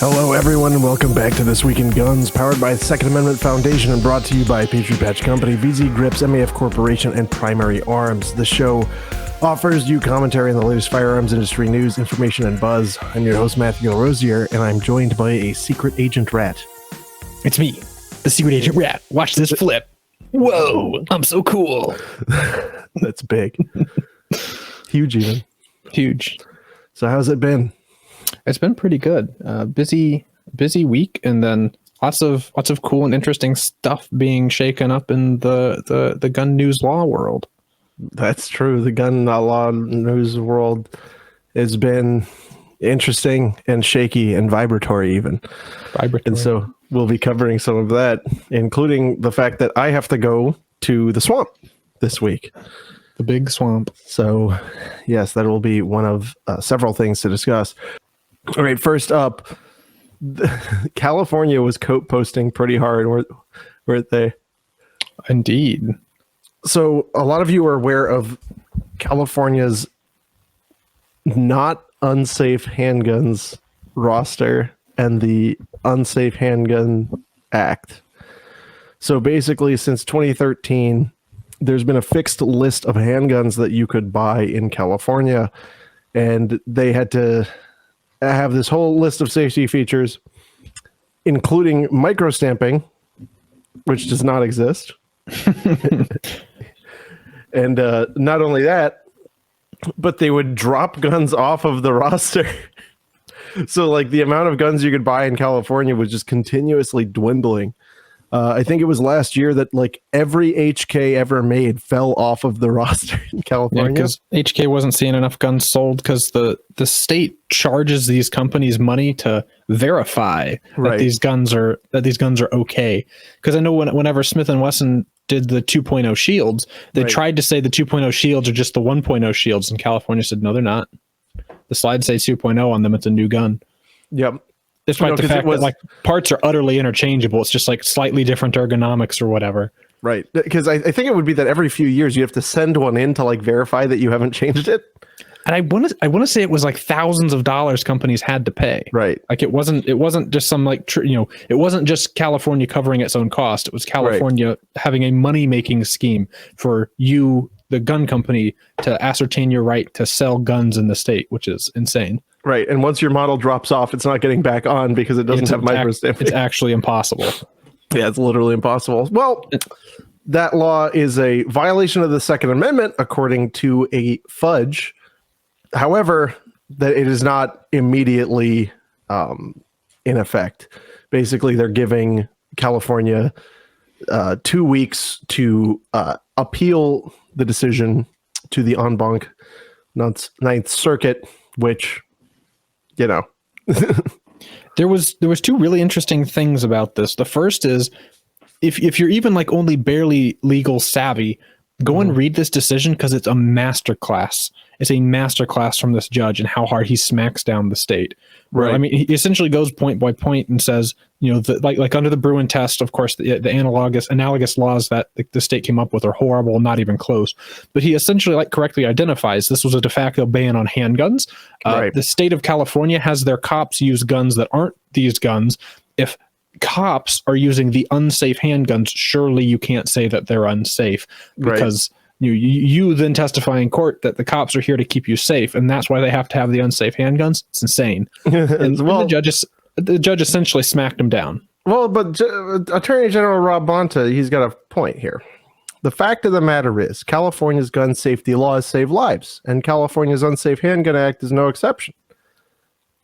Hello, everyone, and welcome back to This Week in Guns, powered by the Second Amendment Foundation and brought to you by Patriot Patch Company, VzGrips, MAF Corporation, and Primary Arms. The show offers you commentary on the latest firearms industry news, information, and buzz. I'm your host, Matthew Rosier, and I'm joined by a secret agent rat. It's me, the secret agent rat. Watch this flip. Whoa, I'm so cool. That's big. Huge, even. Huge. So how's it been? It's been pretty good. Busy week, and then lots of cool and interesting stuff being shaken up in the gun news law world. That's true. The gun law news world has been interesting and shaky and vibratory even. And so we'll be covering some of that, including the fact that I have to go to the swamp this week. The big swamp. So yes, that will be one of several things to discuss. All right, first up, California was coat posting pretty hard, weren't they? Indeed. So a lot of you are aware of California's not unsafe handguns roster and the Unsafe Handgun Act. So basically, since 2013, there's been a fixed list of handguns that you could buy in California, and they had to have this whole list of safety features, including microstamping, which does not exist. And not only that, but they would drop guns off of the roster. So like the amount of guns you could buy in California was just continuously dwindling. I think it was last year that like every HK ever made fell off of the roster in California. Yeah, because HK wasn't seeing enough guns sold because the state charges these companies money to verify that these guns are okay. Because I know whenever Smith & Wesson did the 2.0 shields, they tried to say the 2.0 shields are just the 1.0 shields, and California said no, they're not. The slides say 2.0 on them. It's a new gun. Yep. Despite the fact that like parts are utterly interchangeable, it's just like slightly different ergonomics or whatever. Right, because I think it would be that every few years you have to send one in to like verify that you haven't changed it. And I want to say it was like thousands of dollars companies had to pay. Right, like it wasn't just some like it wasn't just California covering its own cost. It was California having a money making scheme for you, the gun company, to ascertain your right to sell guns in the state, which is insane. Right, and once your model drops off, it's not getting back on because it doesn't have microstamping. It's actually impossible. Yeah, it's literally impossible. Well, that law is a violation of the Second Amendment, according to a fudge. However, that it is not immediately in effect. Basically, they're giving California 2 weeks to appeal the decision to the en banc Ninth Circuit, which, you know. There was two really interesting things about this. The first is if you're even like only barely legal savvy, go and read this decision because it's a masterclass. It's a masterclass from this judge and how hard he smacks down the state. Right. I mean, he essentially goes point by point and says, like under the Bruin test, of course, the analogous laws that the state came up with are horrible, not even close. But he essentially like correctly identifies this was a de facto ban on handguns. The state of California has their cops use guns that aren't these guns. If cops are using the unsafe handguns, surely you can't say that they're unsafe because you then testify in court that the cops are here to keep you safe, and that's why they have to have the unsafe handguns. It's insane. And the judge essentially smacked him down. Well, but Attorney General Rob Bonta, he's got a point here. The fact of the matter is California's gun safety laws save lives, and California's Unsafe Handgun Act is no exception.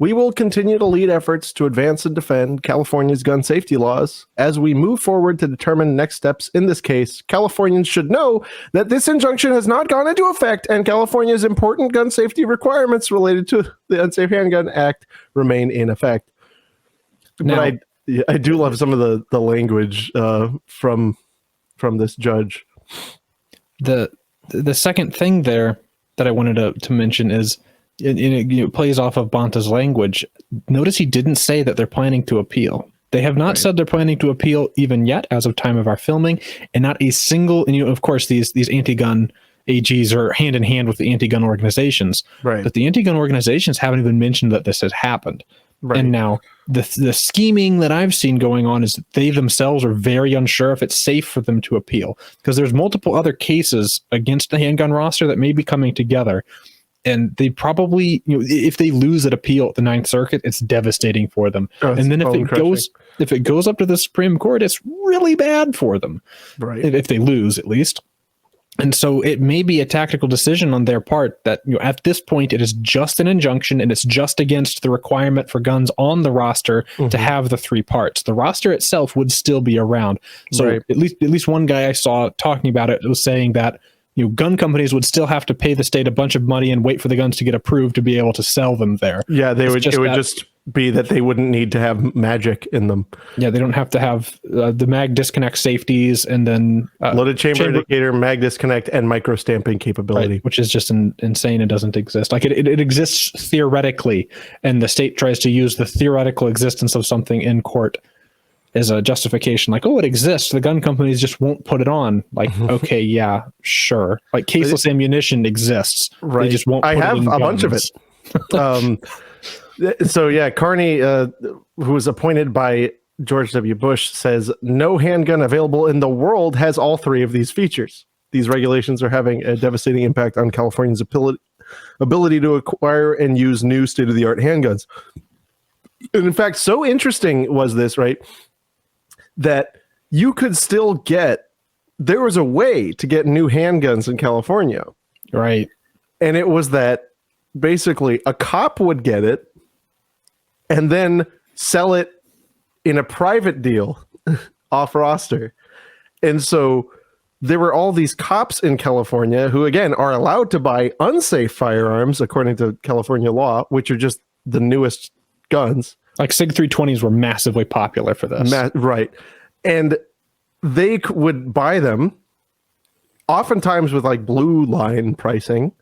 We will continue to lead efforts to advance and defend California's gun safety laws. As we move forward to determine next steps in this case, Californians should know that this injunction has not gone into effect, and California's important gun safety requirements related to the Unsafe Handgun Act remain in effect. Now, but I do love some of the language from this judge. The second thing there that I wanted to mention is, it plays off of Bonta's language. Notice he didn't say that they're planning to appeal. They have not said they're planning to appeal even yet as of time of our filming, and not a single, and of course these anti-gun AGs are hand in hand with the anti-gun organizations, but the anti-gun organizations haven't even mentioned that this has happened. Right. And now the scheming that I've seen going on is that they themselves are very unsure if it's safe for them to appeal, because there's multiple other cases against the handgun roster that may be coming together. And they probably, if they lose at appeal at the Ninth Circuit, it's devastating for them. And then if it goes up to the Supreme Court, it's really bad for them. Right. If they lose, at least. And so it may be a tactical decision on their part that, at this point, it is just an injunction and it's just against the requirement for guns on the roster to have the 3 parts. The roster itself would still be around. So at least one guy I saw talking about it was saying that gun companies would still have to pay the state a bunch of money and wait for the guns to get approved to be able to sell them there. Yeah, it would just be that they wouldn't need to have magic in them. Yeah, they don't have to have the mag disconnect safeties and then loaded chamber indicator, mag disconnect, and micro stamping capability, right, which is just insane. It doesn't exist. Like it exists theoretically, and the state tries to use the theoretical existence of something in court as a justification, like, oh, it exists. The gun companies just won't put it on. Like, okay, yeah, sure. Like caseless ammunition exists. Right. They just won't. I have a bunch of it. So yeah, Carney, who was appointed by George W. Bush, says no handgun available in the world has all 3 of these features. These regulations are having a devastating impact on California's ability to acquire and use new state-of-the-art handguns. And in fact, so interesting was this, right, that you could still there was a way to get new handguns in California. Right. And it was that basically a cop would get it and then sell it in a private deal off roster. And so there were all these cops in California who, again, are allowed to buy unsafe firearms according to California law, which are just the newest guns. Like SIG 320s were massively popular for this. Right. And they would buy them oftentimes with like blue line pricing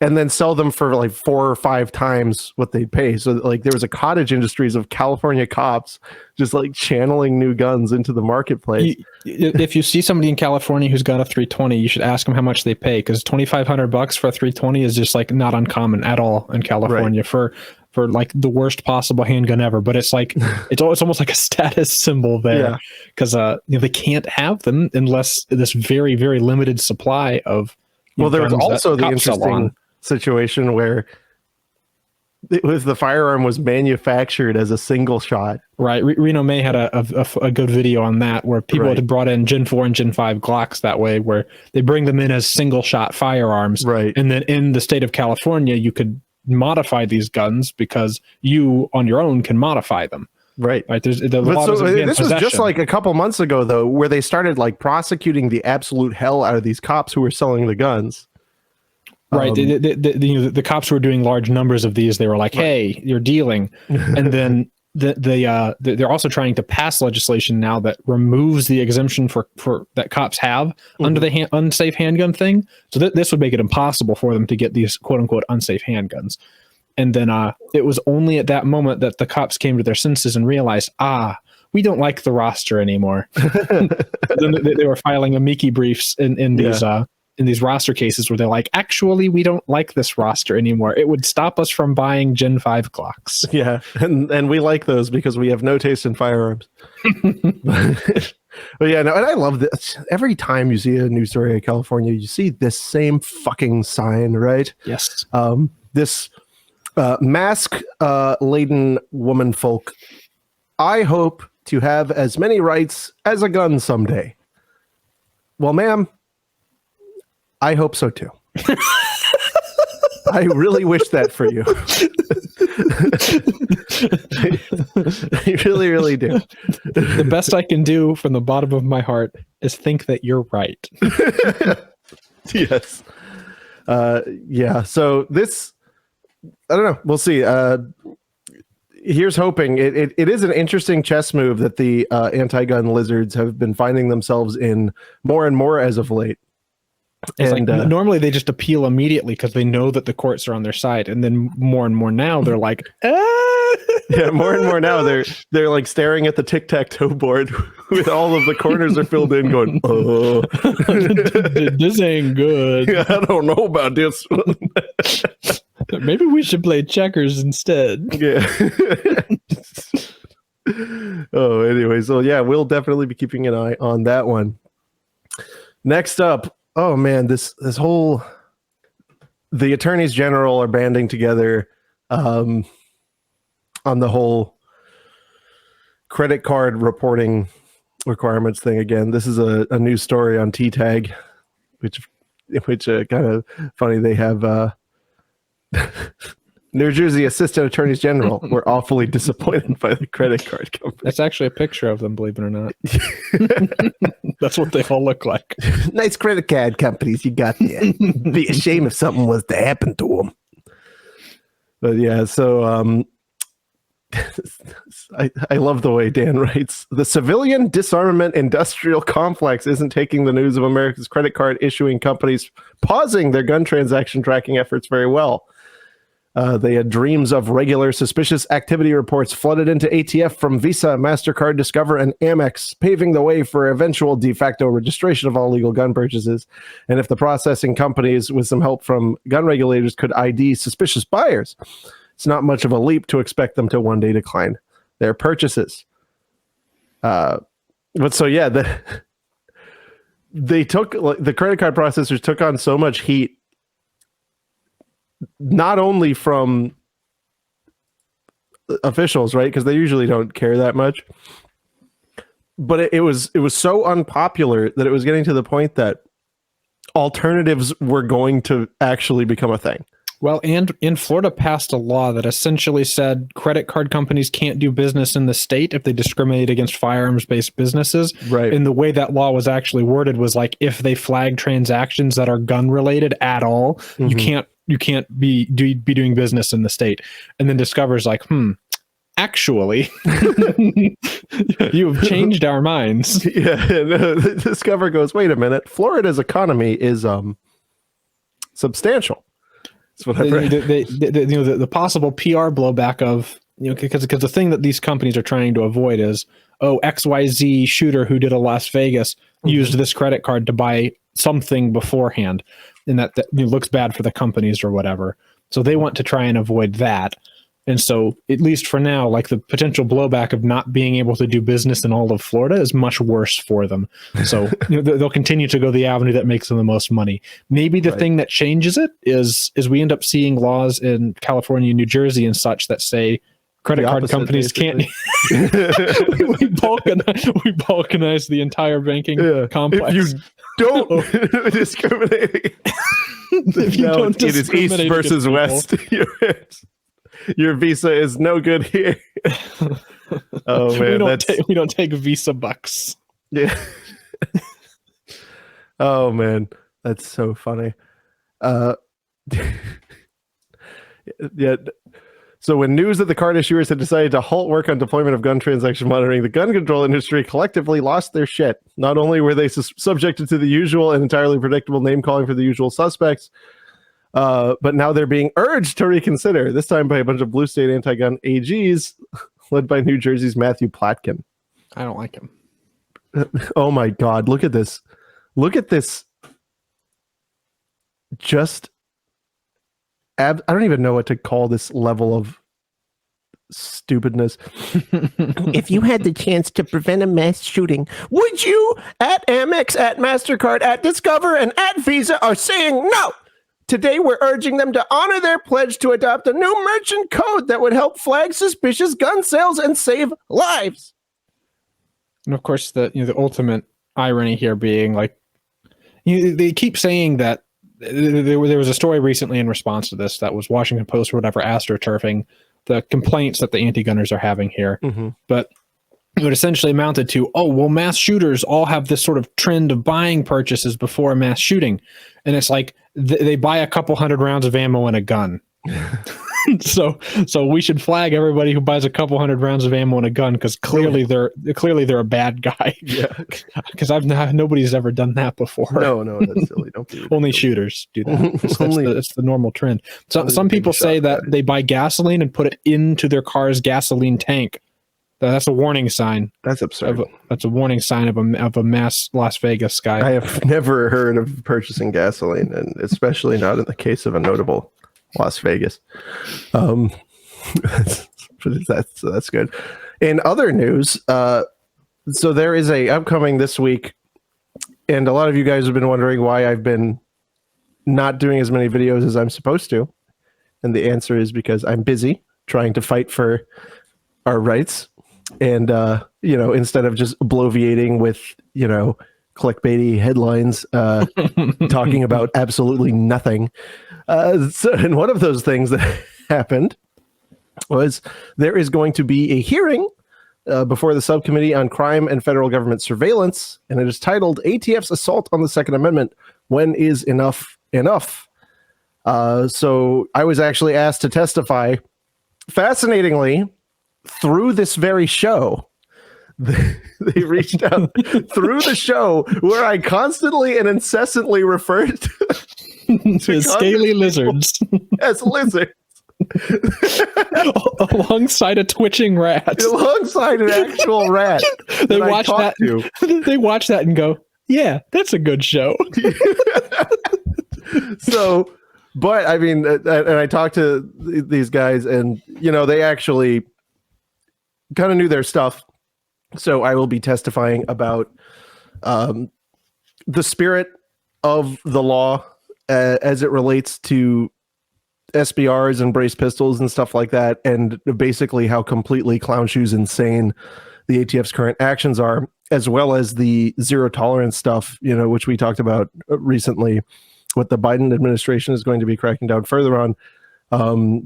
and then sell them for like 4 or 5 times what they'd pay. So like there was a cottage industries of California cops just like channeling new guns into the marketplace. If you see somebody in California who's got a 320, you should ask them how much they pay, because $2,500 for a 320 is just like not uncommon at all in California for like the worst possible handgun ever. But it's like it's almost like a status symbol there, because they can't have them unless this very, very limited supply of. Well, there was also the interesting situation where the firearm was manufactured as a single shot. Right. Reno May had a good video on that, where people had brought in Gen 4 and Gen 5 Glocks that way, where they bring them in as single shot firearms. Right. And then in the state of California, you could modify these guns because you on your own can modify them. Right. There's the law this was just like a couple months ago, though, where they started like prosecuting the absolute hell out of these cops who were selling the guns. Right. The cops were doing large numbers of these. They were like, hey, you're dealing. And then they're also trying to pass legislation now that removes the exemption for that cops have under the unsafe handgun thing. So this would make it impossible for them to get these quote unquote unsafe handguns. And then it was only at that moment that the cops came to their senses and realized, we don't like the roster anymore. Then they were filing amici briefs in these roster cases where they're like, actually, we don't like this roster anymore. It would stop us from buying Gen 5 Glocks. Yeah, and we like those because we have no taste in firearms. But yeah, no, and I love this. Every time you see a news story in California, you see this same fucking sign, right? Yes. This mask-laden woman folk. I hope to have as many rights as a gun someday. Well, ma'am, I hope so too. I really wish that for you. I really, really do. The best I can do from the bottom of my heart is think that you're right. Yes. Yeah. So this, I don't know. We'll see. Here's hoping. It is an interesting chess move that the anti-gun lizards have been finding themselves in more and more as of late. It's like normally they just appeal immediately because they know that the courts are on their side, and then more and more now they're like, yeah, more and more now they're like staring at the tic-tac-toe board with all of the corners are filled in, going, oh, this ain't good. Yeah, I don't know about this one. Maybe we should play checkers instead. Yeah. Oh, anyway, so yeah, we'll definitely be keeping an eye on that one. Next up, oh man, the attorneys general are banding together on the whole credit card reporting requirements thing again. This is a new story on T-Tag, which kind of funny. They have New Jersey Assistant Attorneys General were awfully disappointed by the credit card company. That's actually a picture of them, believe it or not. That's what they all look like. Nice credit card companies you got there. Be a shame if something was to happen to them. But yeah, so I love the way Dan writes. The civilian disarmament industrial complex isn't taking the news of America's credit card issuing companies pausing their gun transaction tracking efforts very well. They had dreams of regular suspicious activity reports flooded into ATF from Visa, MasterCard, Discover, and Amex, paving the way for eventual de facto registration of all legal gun purchases. And if the processing companies, with some help from gun regulators, could ID suspicious buyers, it's not much of a leap to expect them to one day decline their purchases. But so yeah, the credit card processors took on so much heat, not only from officials, right? Because they usually don't care that much. But it was so unpopular that it was getting to the point that alternatives were going to actually become a thing. Well, and in Florida passed a law that essentially said credit card companies can't do business in the state if they discriminate against firearms-based businesses. Right. And the way that law was actually worded was like, if they flag transactions that are gun-related at all, you can't be doing business in the state. And then Discover's like, actually, you have changed our minds. Yeah, and Discover goes, wait a minute, Florida's economy is substantial. That's what I read. The possible PR blowback of, because the thing that these companies are trying to avoid is, XYZ shooter who did a Las Vegas used this credit card to buy something beforehand, and that looks bad for the companies or whatever. So they want to try and avoid that. And so, at least for now, like the potential blowback of not being able to do business in all of Florida is much worse for them. So they'll continue to go the avenue that makes them the most money. Maybe the thing that changes it is we end up seeing laws in California, New Jersey, and such that say credit card companies can't. we balkanize the entire banking complex. If you don't discriminate, if you don't it is east versus west. Your Visa is no good here. Oh man, we don't take Visa bucks. Yeah. Oh man, that's so funny. Yeah. So when news that the card issuers had decided to halt work on deployment of gun transaction monitoring, the gun control industry collectively lost their shit. Not only were they subjected to the usual and entirely predictable name calling for the usual suspects, but now they're being urged to reconsider, this time by a bunch of blue state anti-gun AGs led by New Jersey's Matthew Platkin. I don't like him. Oh my God. Look at this. Look at this. I don't even know what to call this level of stupidness. If you had the chance to prevent a mass shooting, would you? At Amex, at MasterCard, at Discover, and at Visa are saying no. Today, we're urging them to honor their pledge to adopt a new merchant code that would help flag suspicious gun sales and save lives. And of course, the ultimate irony here being like, they keep saying that there was a story recently in response to this that was Washington Post or whatever astroturfing the complaints that the anti-gunners are having here. But it essentially amounted to, mass shooters all have this sort of trend of buying purchases before a mass shooting. And it's like they buy a couple hundred rounds of ammo and a gun. So we should flag everybody who buys a couple hundred rounds of ammo and a gun because clearly they're a bad guy. Yeah, because nobody's ever done that before. No, that's silly. Don't be Only shooters do that. It's the normal trend. So some people say that they buy gasoline and put it into their car's gasoline tank. That's a warning sign. That's absurd. That's a warning sign of a mass Las Vegas guy. I have never heard of purchasing gasoline, and especially not in the case of a notable. Las Vegas. That's good. In other news, so there is a upcoming this week, and a lot of you guys have been wondering why I've been not doing as many videos as I'm supposed to. And the answer is because I'm busy trying to fight for our rights. And, instead of just bloviating with, clickbaity headlines, talking about absolutely nothing. And one of those things that happened was there is going to be a hearing before the Subcommittee on Crime and Federal Government Surveillance, and it is titled ATF's Assault on the Second Amendment. When is enough enough? So I was actually asked to testify. Fascinatingly, through this very show, they reached out through the show where I constantly and incessantly referred to scaly lizards as lizards. Alongside a twitching rat. Alongside an actual rat. They watch that. They watch that and go, "Yeah, that's a good show." So, but I mean, and I talked to these guys, and they actually kind of knew their stuff. So I will be testifying about the spirit of the law as it relates to SBRs and brace pistols and stuff like that, and basically how completely clown shoes insane the ATF's current actions are, as well as the zero tolerance stuff, which we talked about recently, what the Biden administration is going to be cracking down further on.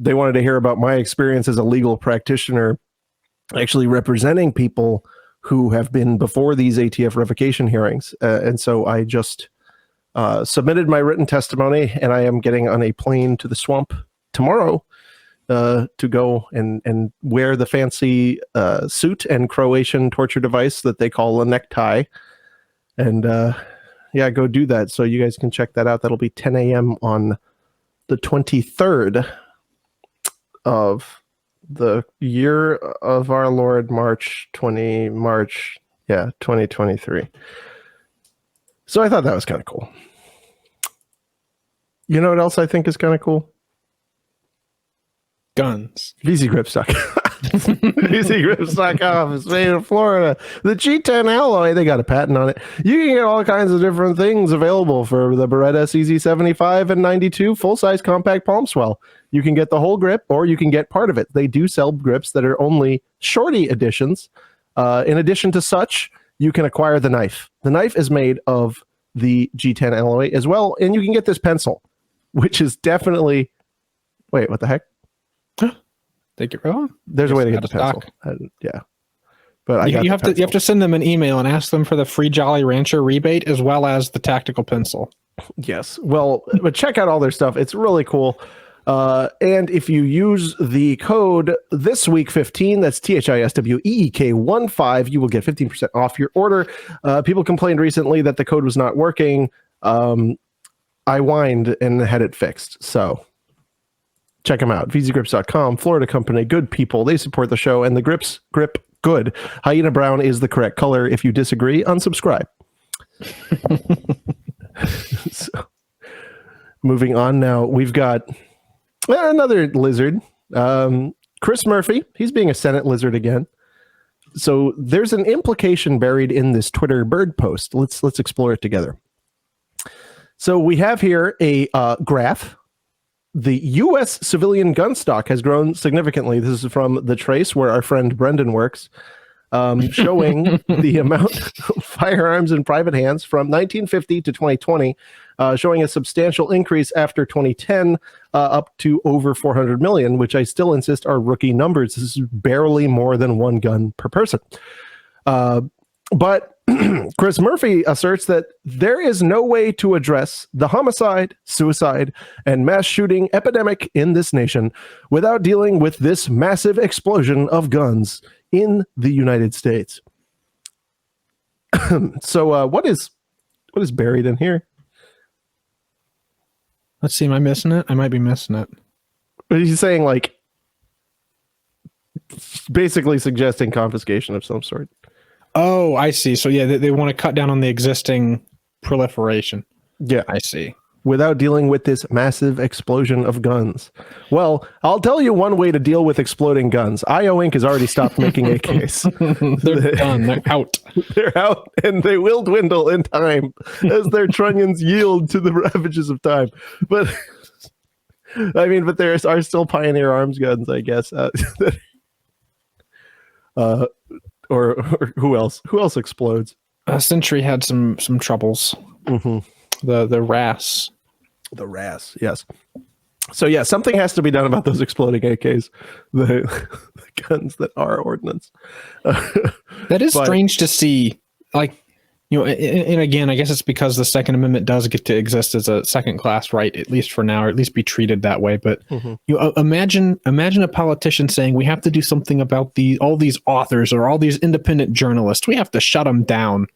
They wanted to hear about my experience as a legal practitioner, actually representing people who have been before these ATF revocation hearings. And so I just submitted my written testimony, and I am getting on a plane to the swamp tomorrow to go and wear the fancy suit and Croatian torture device that they call a necktie. And go do that. So you guys can check that out. That'll be 10 a.m. on the 23rd of the year of our Lord, March 2023. So I thought that was kind of cool. You know what else I think is kind of cool? Guns. VzGrips.com. VzGrips.com is made in Florida. The G10 alloy, they got a patent on it. You can get all kinds of different things available for the Beretta CZ75 and 92 full-size compact palm swell. You can get the whole grip, or you can get part of it. They do sell grips that are only shorty editions. In addition to such, you can acquire the knife. The knife is made of the G10 alloy as well, and you can get this pencil, which is definitely... Wait, what the heck? Think you're wrong? There's a way to get the pencil. Yeah. But you have to send them an email and ask them for the free Jolly Rancher rebate as well as the tactical pencil. Yes. Well, but check out all their stuff. It's really cool. And if you use the code ThisWeek15, that's THISWEEK15, you will get 15% off your order. People complained recently that the code was not working. I whined and had it fixed. So check them out. VzGrips.com, Florida company, good people. They support the show, and the grips grip good. Hyena brown is the correct color. If you disagree, unsubscribe. So, moving on now, we've got another lizard. Chris Murphy, he's being a Senate lizard again. So there's an implication buried in this Twitter bird post. Let's explore it together. So we have here a graph. The U.S. civilian gun stock has grown significantly. This is from The Trace, where our friend Brendan works, showing the amount of firearms in private hands from 1950 to 2020, showing a substantial increase after 2010, up to over 400 million, which I still insist are rookie numbers. This is barely more than one gun per person. But Chris Murphy asserts that there is no way to address the homicide, suicide, and mass shooting epidemic in this nation without dealing with this massive explosion of guns in the United States. So what is buried in here? Let's see. Am I missing it? I might be missing it. But he's saying, like, basically suggesting confiscation of some sort. Oh, I see. So yeah, they want to cut down on the existing proliferation. Yeah, I see. without dealing with this massive explosion of guns? Well, I'll tell you one way to deal with exploding guns. IO Inc. has already stopped making AKs. They're done. They're out. They're out, and they will dwindle in time as their trunnions yield to the ravages of time. But I mean, but there are still Pioneer Arms guns, I guess. Or who else? Who else explodes? Century had some troubles. Mm-hmm. The RAS. The RAS, yes. So yeah, something has to be done about those exploding AKs, the guns that are ordnance. That is strange to see. Like, and again, I guess it's because the Second Amendment does get to exist as a second-class right, at least for now, or at least be treated that way. But imagine a politician saying we have to do something about all these authors or all these independent journalists. We have to shut them down.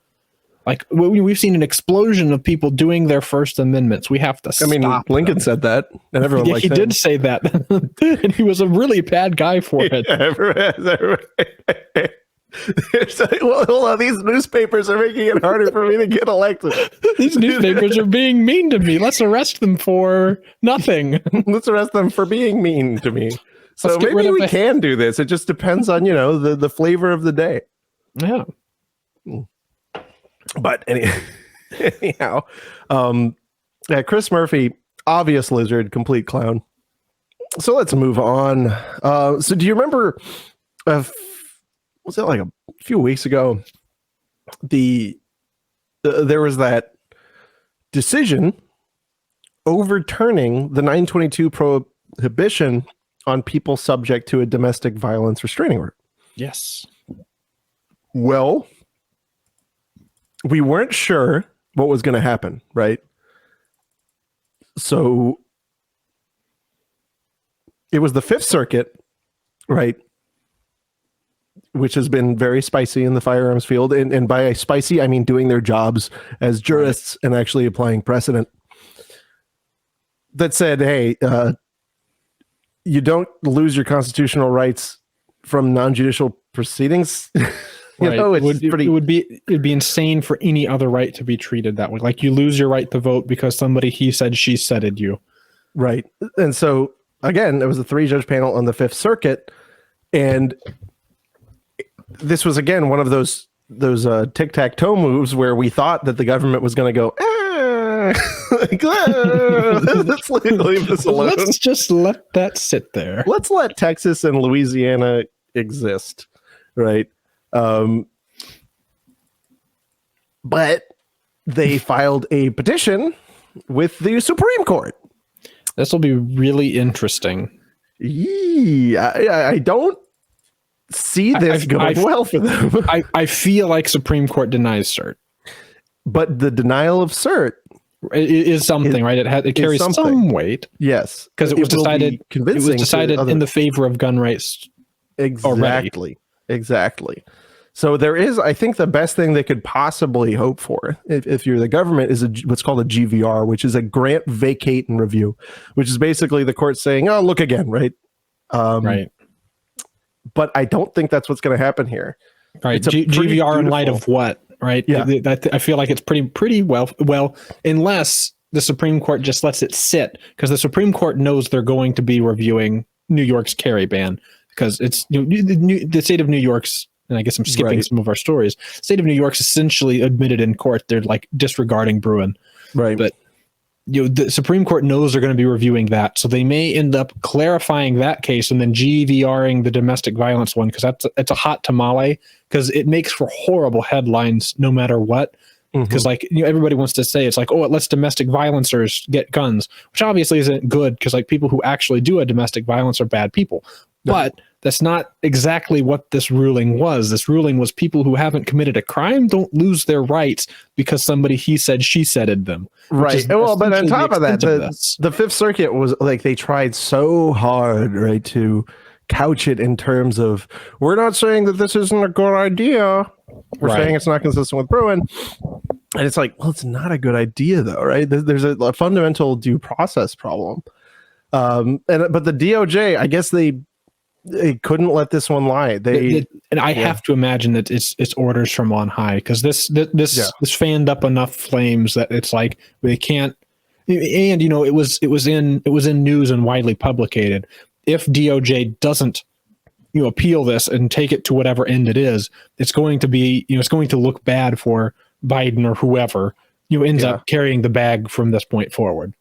Like, we've seen an explosion of people doing their First Amendments. We have to stop Lincoln them. said that, and everyone liked he him. did say that, and he was a really bad guy for it. It's like, well, hold on, these newspapers are making it harder for me to get elected. These newspapers are being mean to me. Let's arrest them for nothing. Let's arrest them for being mean to me. So maybe we can do this. It just depends on, the flavor of the day. Yeah. But anyhow, Chris Murphy, obvious lizard, complete clown. So let's move on. So do you remember, was it like a few weeks ago, there was that decision overturning the 922 prohibition on people subject to a domestic violence restraining order? Yes. Well, we weren't sure what was going to happen, right? So it was the Fifth Circuit, right, which has been very spicy in the firearms field. And by spicy, I mean doing their jobs as jurists and actually applying precedent. That said, hey, you don't lose your constitutional rights from non-judicial proceedings. It'd be insane for any other right to be treated that way. Like, you lose your right to vote because somebody he said she saided you. Right. And so again, it was a 3-judge panel on the Fifth Circuit, and this was again one of those tic-tac-toe moves where we thought that the government was going to go, let's leave this alone. Let's just let that sit there. Let's let Texas and Louisiana exist, right? But they filed a petition with the Supreme Court. This will be really interesting. I don't see this going well for them. I feel like Supreme Court denies cert. But the denial of cert is something, right? It carries some weight. Yes. Because it was decided in the favor of gun rights. Exactly. Exactly. So there is, I think, the best thing they could possibly hope for, if you're the government, is what's called a GVR, which is a grant, vacate, and review, which is basically the court saying, "Oh, look again," right? Right. But I don't think that's what's going to happen here. Right. GVR in light of what? Right. Yeah. I feel like it's pretty well, unless the Supreme Court just lets it sit, because the Supreme Court knows they're going to be reviewing New York's carry ban, because it's the state of New York's. And I guess I'm skipping some of our stories. State of New York's essentially admitted in court they're like disregarding Bruin. Right. But the Supreme Court knows they're going to be reviewing that. So they may end up clarifying that case and then GVRing the domestic violence one, because it's a hot tamale, because it makes for horrible headlines no matter what. Because everybody wants to say it's like, oh, it lets domestic violencers get guns, which obviously isn't good, because like people who actually do a domestic violence are bad people. But that's not exactly what this ruling was. This ruling was people who haven't committed a crime don't lose their rights because somebody he said she saided them. Right. Well, but on top of that, the Fifth Circuit was like, they tried so hard, right, to couch it in terms of, we're not saying that this isn't a good idea. We're saying it's not consistent with Bruin. And it's like, well, it's not a good idea though, right? There's a fundamental due process problem. But the DOJ, I guess they couldn't let this one lie. And I have to imagine that it's orders from on high, because this fanned up enough flames that it's like they can't. And it was in news and widely publicated. If DOJ doesn't appeal this and take it to whatever end it is, it's going to be it's going to look bad for Biden or whoever ends up carrying the bag from this point forward.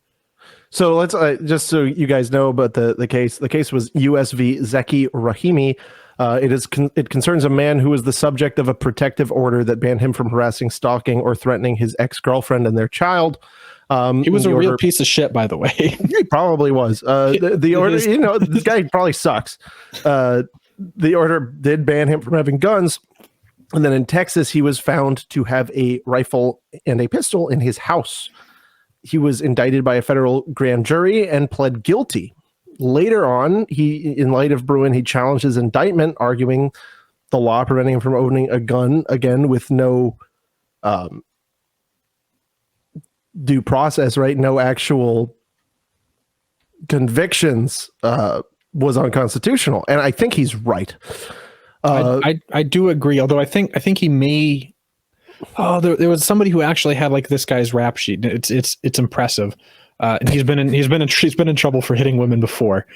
So let's just so you guys know about the case. The case was US v. Zeki Rahimi. It concerns a man who was the subject of a protective order that banned him from harassing, stalking, or threatening his ex-girlfriend and their child. He was a real piece of shit, by the way. He probably was. The order, this guy probably sucks. The order did ban him from having guns. And then in Texas, he was found to have a rifle and a pistol in his house. He was indicted by a federal grand jury and pled guilty. Later on, in light of Bruin, he challenged his indictment, arguing the law preventing him from owning a gun, again, with no due process, right? No actual convictions was unconstitutional. And I think he's right. I do agree, although I think he may. Oh, there was somebody who actually had like this guy's rap sheet. It's impressive. And he's been in trouble for hitting women before,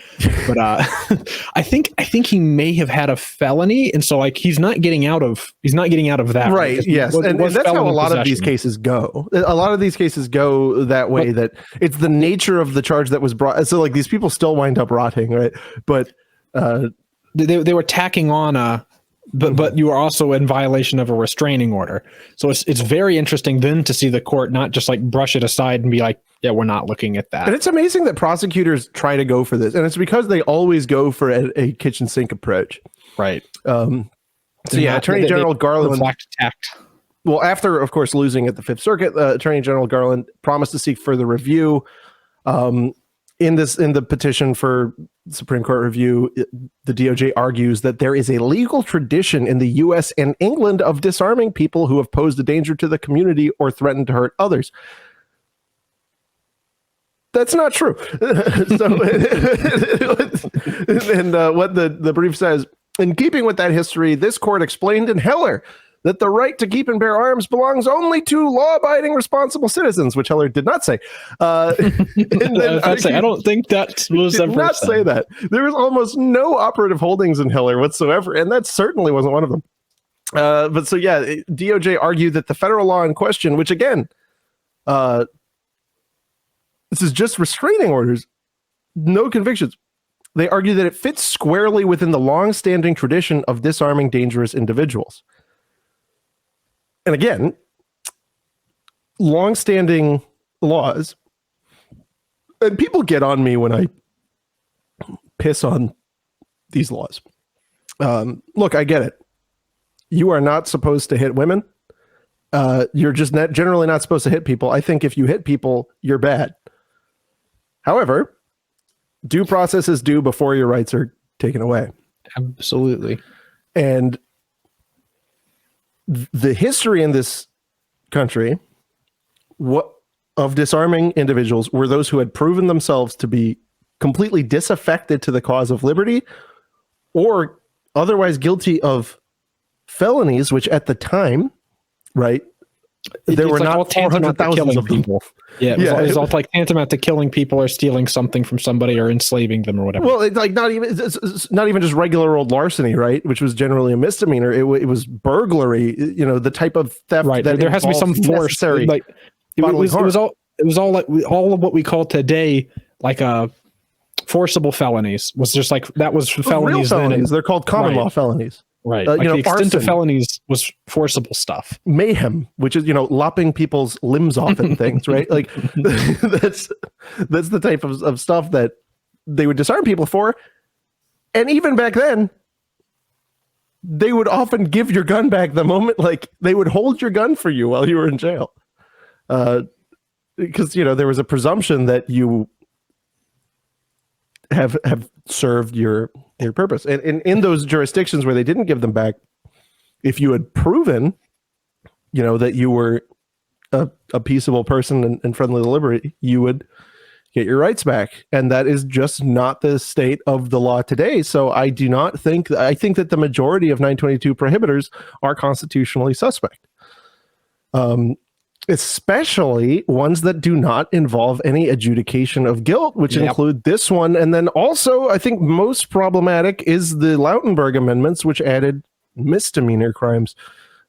but I think he may have had a felony, and so like he's not getting out of that. Right. Yes, and that's how a lot of these cases go. A lot of these cases go that way. That it's the nature of the charge that was brought. So like these people still wind up rotting, right? But they were tacking on but you are also in violation of a restraining order. So it's very interesting then to see the court not just like brush it aside and be like, yeah, we're not looking at that. And it's amazing that prosecutors try to go for this. And it's because they always go for a kitchen sink approach. Right. Attorney General Garland. Well, after, of course, losing at the Fifth Circuit, Attorney General Garland promised to seek further review. In the petition for Supreme Court review, the DOJ argues that there is a legal tradition in the U.S. and England of disarming people who have posed a danger to the community or threatened to hurt others. That's not true. What the brief says, in keeping with that history, this court explained in Heller that the right to keep and bear arms belongs only to law-abiding, responsible citizens, which Heller did not say. I don't think that was ever not say that. There was almost no operative holdings in Heller whatsoever, and that certainly wasn't one of them. DOJ argued that the federal law in question, which again, this is just restraining orders, no convictions. They argue that it fits squarely within the long-standing tradition of disarming dangerous individuals. And again, long-standing laws, and people get on me when I piss on these laws. Look, I get it. You are not supposed to hit women. You're just generally not supposed to hit people. I think if you hit people, you're bad. However, due process is due before your rights are taken away. Absolutely. And the history in this country of disarming individuals were those who had proven themselves to be completely disaffected to the cause of liberty or otherwise guilty of felonies, which at the time, right, there were not 400,000 of people. Yeah, it was all like tantamount to killing people or stealing something from somebody or enslaving them or whatever. Well, it's like it's not even just regular old larceny, right? Which was generally a misdemeanor. It was burglary. The type of theft. Right. That there has to be some force. Like it was all like all of what we call today like forcible felonies was just like that was felonies. Real felonies. They're called common law felonies. Right. The extent of felonies was forcible stuff. Mayhem, which is, lopping people's limbs off and things, right? Like that's the type of stuff that they would disarm people for. And even back then, they would often give your gun back the moment, like they would hold your gun for you while you were in jail. Because, there was a presumption that you have served your purpose. And in those jurisdictions where they didn't give them back, if you had proven, that you were a peaceable person and friendly to liberty, you would get your rights back. And that is just not the state of the law today. So I think that the majority of 922 prohibitors are constitutionally suspect. especially ones that do not involve any adjudication of guilt, which include this one. And then also, I think most problematic is the Lautenberg amendments, which added misdemeanor crimes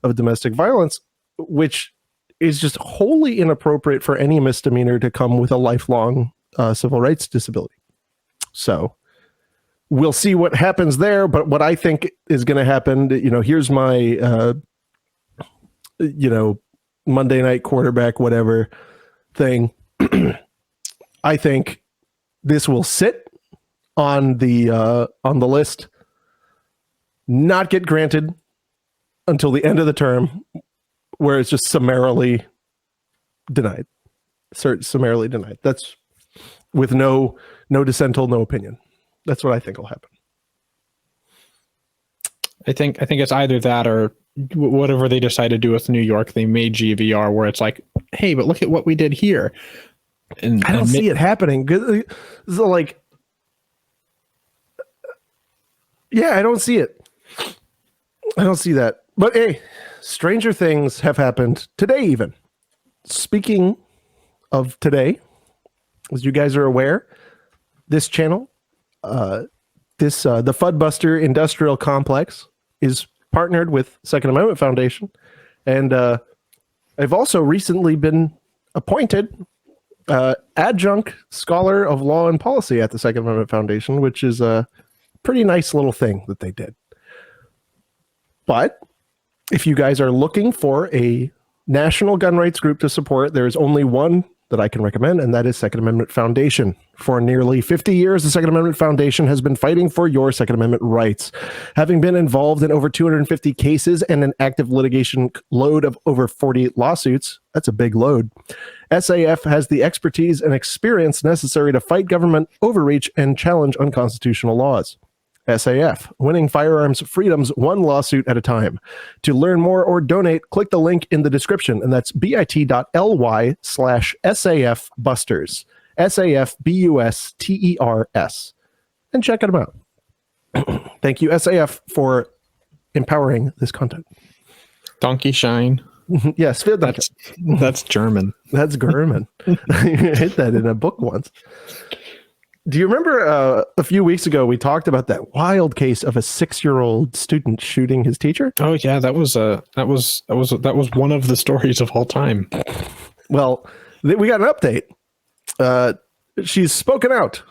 of domestic violence, which is just wholly inappropriate for any misdemeanor to come with a lifelong civil rights disability. So we'll see what happens there. But what I think is going to happen, here's my, Monday night quarterback, whatever thing. I think this will sit on the list, not get granted until the end of the term, where it's just summarily denied. Summarily denied. That's with no dissental, no opinion. That's what I think will happen. I think it's either that or whatever they decide to do with New York. They made GVR where it's like, hey, but look at what we did here. And I don't see it happening. So like, yeah, I don't see it. I don't see that. But hey, stranger things have happened today even. Speaking of today, as you guys are aware, this channel, the Fudbuster Industrial Complex is partnered with Second Amendment Foundation. And I've also recently been appointed adjunct scholar of law and policy at the Second Amendment Foundation, which is a pretty nice little thing that they did. But if you guys are looking for a national gun rights group to support, there's only one that I can recommend, and that is Second Amendment Foundation. For nearly 50 years, the Second Amendment Foundation has been fighting for your Second Amendment rights. Having been involved in over 250 cases and an active litigation load of over 40 lawsuits, that's a big load, SAF has the expertise and experience necessary to fight government overreach and challenge unconstitutional laws. SAF, winning firearms freedoms one lawsuit at a time. To learn more or donate, click the link in the description, and that's bit.ly/SAF Busters. SAFBUSTERS. And check them out. Thank you, SAF, for empowering this content. Donkey shine. Yes, that's German. That's German. I hit that in a book once. Do you remember a few weeks ago we talked about that wild case of a 6-year-old student shooting his teacher? Oh yeah, that was one of the stories of all time. Well, we got an update. She's spoken out.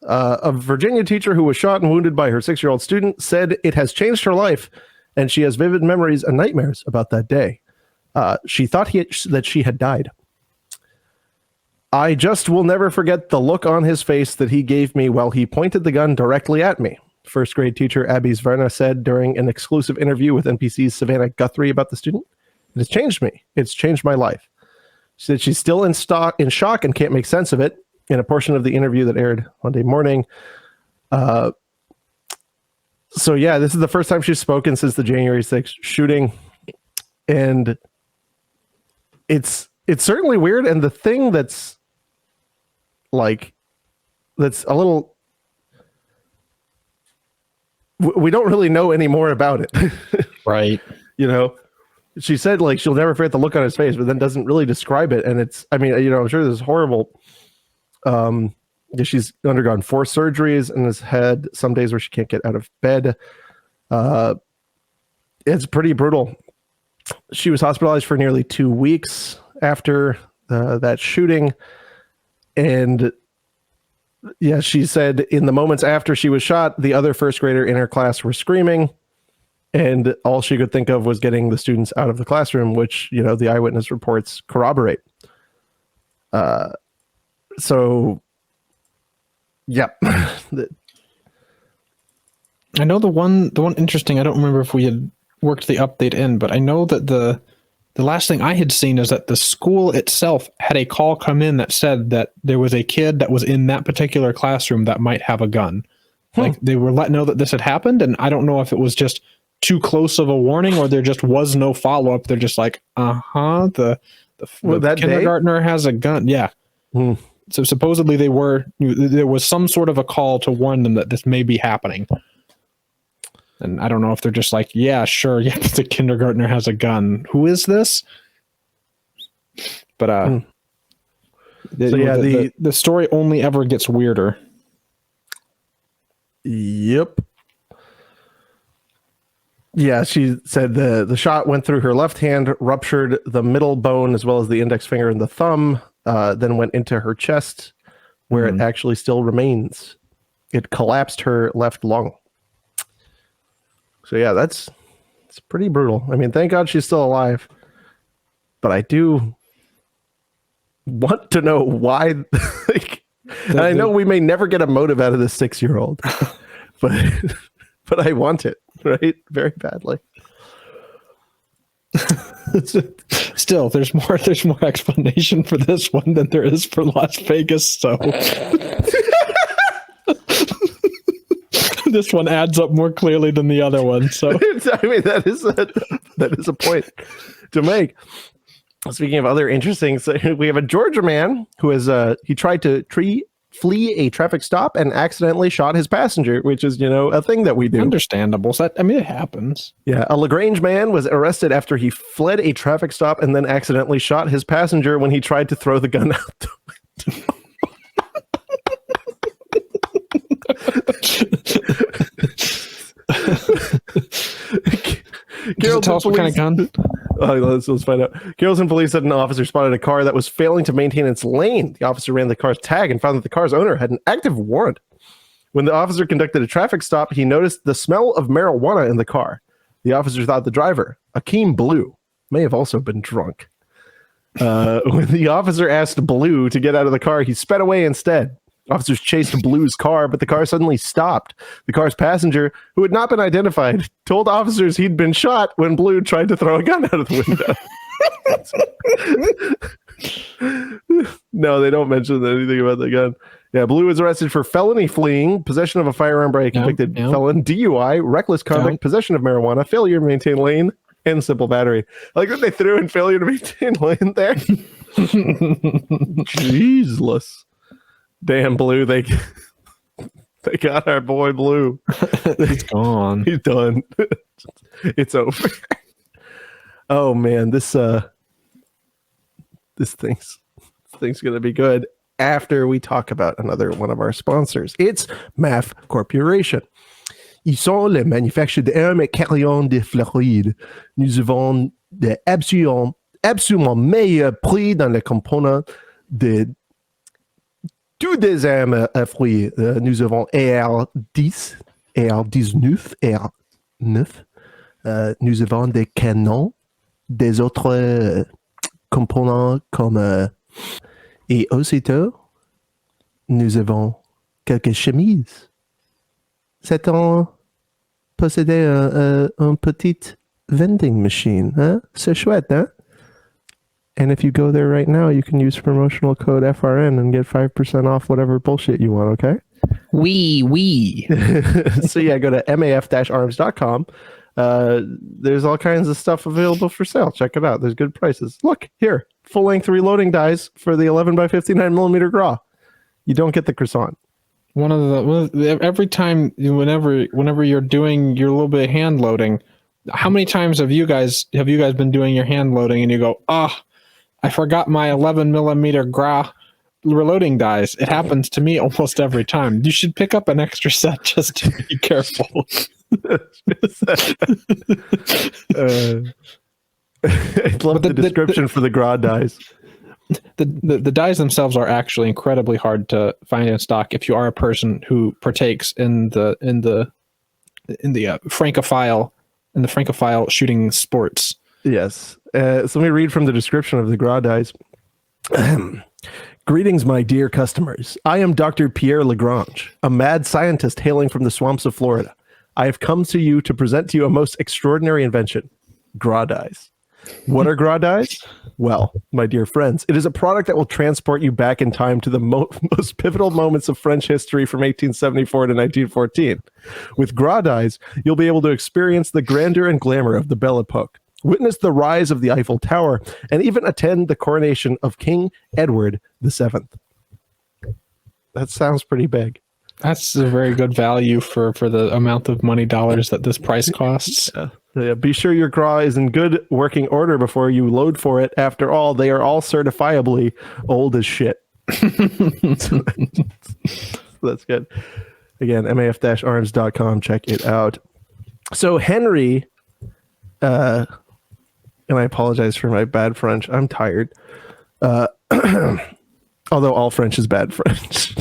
A Virginia teacher who was shot and wounded by her 6-year-old student said it has changed her life, and she has vivid memories and nightmares about that day. She thought that she had died. I just will never forget the look on his face that he gave me while he pointed the gun directly at me, first grade teacher Abby Zverna said during an exclusive interview with NBC's Savannah Guthrie about the student. It has changed me. It's changed my life. She said she's still in shock and can't make sense of it. In a portion of the interview that aired Monday morning. So yeah, this is the first time she's spoken since the January 6th shooting. And it's certainly weird. And the thing that's a little, we don't really know any more about it. Right. She said like she'll never forget the look on his face, but then doesn't really describe it. And I'm sure this is horrible. She's undergone 4 surgeries and has had some days where she can't get out of bed. It's pretty brutal. She was hospitalized for nearly 2 weeks after that shooting. And yeah, she said in the moments after she was shot, the other first grader in her class were screaming, and all she could think of was getting the students out of the classroom, which, the eyewitness reports corroborate. So yeah. I know the one interesting, I don't remember if we had worked the update in, but I know that the last thing I had seen is that the school itself had a call come in that said that there was a kid that was in that particular classroom that might have a gun. Like they were let know that this had happened, and I don't know if it was just too close of a warning or there just was no follow-up. They're just like, the kindergartner has a gun. Yeah. So supposedly there was some sort of a call to warn them that this may be happening. And I don't know if they're just like, yeah, sure. Yeah, the kindergartner has a gun. Who is this? But the story only ever gets weirder. Yep. Yeah, she said the shot went through her left hand, ruptured the middle bone as well as the index finger and the thumb, then went into her chest where it actually still remains. It collapsed her left lung. So yeah, it's pretty brutal. I mean, thank God she's still alive. But I do want to know why. And I know we may never get a motive out of this 6-year-old, but I want it, right? Very badly. Still, there's more explanation for this one than there is for Las Vegas. So this one adds up more clearly than the other one. So I mean, that is a point to make. Speaking of other interesting, so we have a Georgia man who he tried to flee a traffic stop and accidentally shot his passenger, which is, a thing that we do. Understandable. So it happens. Yeah. A LaGrange man was arrested after he fled a traffic stop and then accidentally shot his passenger when he tried to throw the gun out the window. Tell us what kind of gun? Let's find out. Carrollton police said an officer spotted a car that was failing to maintain its lane. The officer ran the car's tag and found that the car's owner had an active warrant. When the officer conducted a traffic stop, he noticed the smell of marijuana in the car. The officer thought the driver, Akeem Blue, may have also been drunk. When the officer asked Blue to get out of the car, he sped away instead. Officers chased Blue's car, but the car suddenly stopped. The car's passenger, who had not been identified, told officers he'd been shot when Blue tried to throw a gun out of the window. No, they don't mention anything about the gun. Yeah, Blue was arrested for felony fleeing, possession of a firearm by a convicted felon, DUI, reckless conduct, possession of marijuana, failure to maintain lane, and simple battery. I like that they threw in failure to maintain lane there. Jesus. Damn, Blue, they got our boy Blue. He's gone. He's done. It's over. Oh man, this thing's gonna be good after we talk about another one of our sponsors. It's MAF Corporation. Ils sont le manufacturier d'armes et carillons de Floride. Nous avons de absolument meilleurs prix dans les composants de toutes des armes à fruits. Nous avons AR-10, AR-19, AR-9. Nous avons des canons, des autres composants comme... et aussitôt, nous avons quelques chemises. C'est-on posséder un petit vending machine, hein? C'est chouette, hein? And if you go there right now, you can use promotional code FRN and get 5% off whatever bullshit you want, okay? We. So yeah, go to maf-arms.com. There's all kinds of stuff available for sale. Check it out. There's good prices. Look, here, full-length reloading dies for the 11 by 59 millimeter GRA. You don't get the croissant. Every time, whenever you're doing your little bit of hand loading, how many times have you guys been doing your hand loading and you go, I forgot my 11 millimeter GRA reloading dies. It happens to me almost every time. You should pick up an extra set just to be careful. I love the description for the GRA dies. The dies themselves are actually incredibly hard to find in stock if you are a person who partakes in the Francophile shooting sports. Yes. So let me read from the description of the GRA dies. Greetings, my dear customers. I am Dr. Pierre Lagrange, a mad scientist hailing from the swamps of Florida. I have come to you to present to you a most extraordinary invention, GRA dies. What are GRA dies? Well, my dear friends, it is a product that will transport you back in time to the most pivotal moments of French history from 1874 to 1914. With GRA dies, you'll be able to experience the grandeur and glamour of the Belle Epoque, witness the rise of the Eiffel Tower, and even attend the coronation of King Edward VII. That sounds pretty big. That's a very good value for the amount of dollars that this price costs. Yeah. Be sure your craw is in good working order before you load for it. After all, they are all certifiably old as shit. That's good. Again, maf-arms.com. Check it out. So Henry, and I apologize for my bad French. I'm tired. Although all French is bad French.